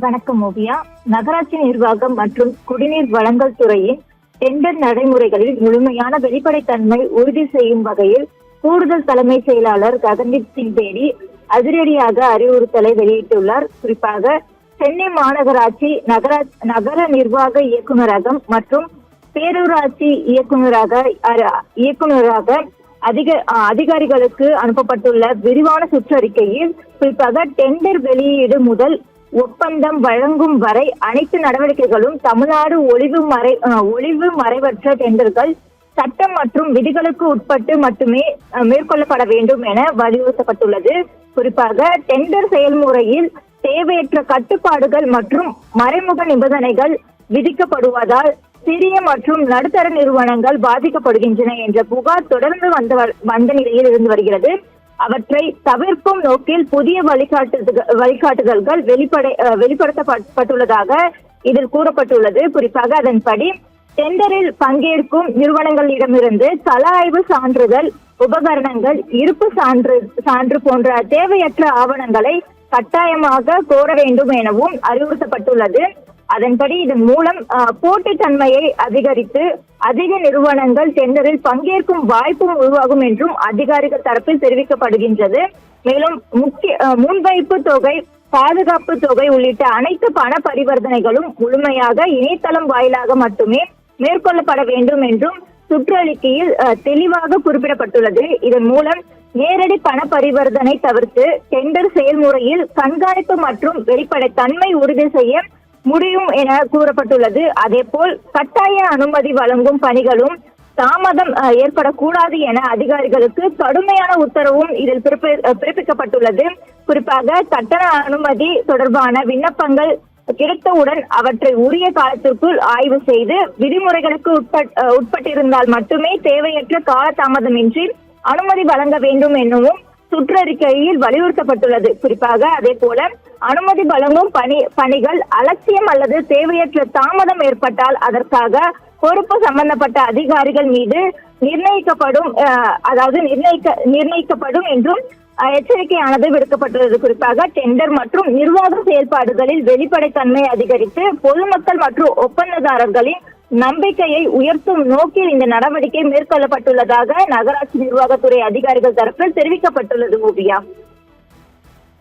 வணக்கம் ஓவியா. நகராட்சி நிர்வாகம் மற்றும் குடிநீர் வழங்கல் துறையின் டெண்டர் நடைமுறைகளில் முழுமையான வெளிப்படைத்தன்மை உறுதி செய்யும் வகையில் கூடுதல் தலைமை செயலாளர் ககன்தீப் சிங் பேடி அதிரடியாக அறிவுறுத்தலை வெளியிட்டுள்ளார். குறிப்பாக சென்னை மாநகராட்சி நகர நிர்வாக இயக்குநரகம் மற்றும் பேரூராட்சி இயக்குநராக அதிகாரிகளுக்கு அனுப்பப்பட்டுள்ள விரிவான சுற்றறிக்கையில் குறிப்பாக டெண்டர் வெளியீடு முதல் ஒப்பந்தம் வழங்கும் வரை அனைத்து நடவடிக்கைகளும் தமிழ்நாடு ஒளிவு மறைவற்ற டெண்டர்கள் சட்டம் மற்றும் விதிகளுக்கு உட்பட்டு மட்டுமே மேற்கொள்ளப்பட வேண்டும் என வலியுறுத்தப்பட்டுள்ளது. குறிப்பாக டெண்டர் செயல்முறையில் தேவையற்ற கட்டுப்பாடுகள் மற்றும் மறைமுக நிபந்தனைகள் விதிக்கப்படுவதால் சிறிய மற்றும் நடுத்தர நிறுவனங்கள் பாதிக்கப்படுகின்றன என்ற புகார் தொடர்ந்து வந்த நிலையில் இருந்து வருகிறது. அவற்றை தவிர்க்கும் நோக்கில் புதிய வழிகாட்டுதல்கள் வெளிப்படுத்தப்பட்டுள்ளதாக இதில் கூறப்பட்டுள்ளது. குறிப்பாக அதன்படி டெண்டரில் பங்கேற்கும் நிறுவனங்களிடமிருந்து கள ஆய்வு சான்றிதழ், உபகரணங்கள், இருப்பு சான்று போன்ற தேவையற்ற ஆவணங்களை கட்டாயமாக கோர வேண்டும் எனவும் அறிவுறுத்தப்பட்டுள்ளது. அதன்படி இதன் மூலம் போட்டித்தன்மையை அதிகரித்து அதிக நிறுவனங்கள் டெண்டரில் பங்கேற்கும் வாய்ப்பும் உருவாகும் என்றும் அதிகாரிகள் தரப்பில் தெரிவிக்கப்படுகின்றது. மேலும் முன்வைப்பு தொகை, பாதுகாப்பு தொகை உள்ளிட்ட அனைத்து பண பரிவர்த்தனைகளும் முழுமையாக இணையதளம் வாயிலாக மட்டுமே மேற்கொள்ளப்பட வேண்டும் என்றும் சுற்றறிக்கையில் தெளிவாக குறிப்பிடப்பட்டுள்ளது. இதன் மூலம் நேரடி பண பரிவர்த்தனை தவிர்த்து டெண்டர் செயல்முறையில் கண்காணிப்பு மற்றும் வெளிப்படைத்தன்மை உறுதி செய்ய முடியும் என கூறப்பட்டுள்ளது. அதேபோல் கட்டாய அனுமதி வழங்கும் பணிகளும் தாமதம் ஏற்படக்கூடாது என அதிகாரிகளுக்கு கடுமையான உத்தரவும் இதில் பிறப்பிக்கப்பட்டுள்ளது. குறிப்பாக கட்டண அனுமதி தொடர்பான விண்ணப்பங்கள் கிடைத்தவுடன் அவற்றை உரிய காலத்திற்குள் ஆய்வு செய்து விதிமுறைகளுக்கு உட்பட்டிருந்தால் மட்டுமே தேவையற்ற கால தாமதமின்றி அனுமதி வழங்க வேண்டும் எனவும் சுற்றறிக்கையில் வலியுறுத்தப்பட்டுள்ளது. குறிப்பாக அதே போல அனுமதி வழங்கும் பணிகள் அலட்சியம் அல்லது தேவையற்ற தாமதம் ஏற்பட்டால் அதற்காக பொறுப்பு சம்பந்தப்பட்ட அதிகாரிகள் மீது நிர்ணயிக்கப்படும் என்றும் எச்சரிக்கையானது விடுக்கப்பட்டுள்ளது. குறிப்பாக டெண்டர் மற்றும் நிர்வாக செயல்பாடுகளில் வெளிப்படைத்தன்மை அதிகரித்து பொதுமக்கள் மற்றும் ஒப்பந்ததாரர்களின் நம்பிக்கையை உயர்த்தும் நோக்கில் இந்த நடவடிக்கை மேற்கொள்ளப்பட்டுள்ளதாக நகராட்சி நிர்வாகத்துறை அதிகாரிகள் தரப்பில் தெரிவிக்கப்பட்டுள்ளது. ஓவியா.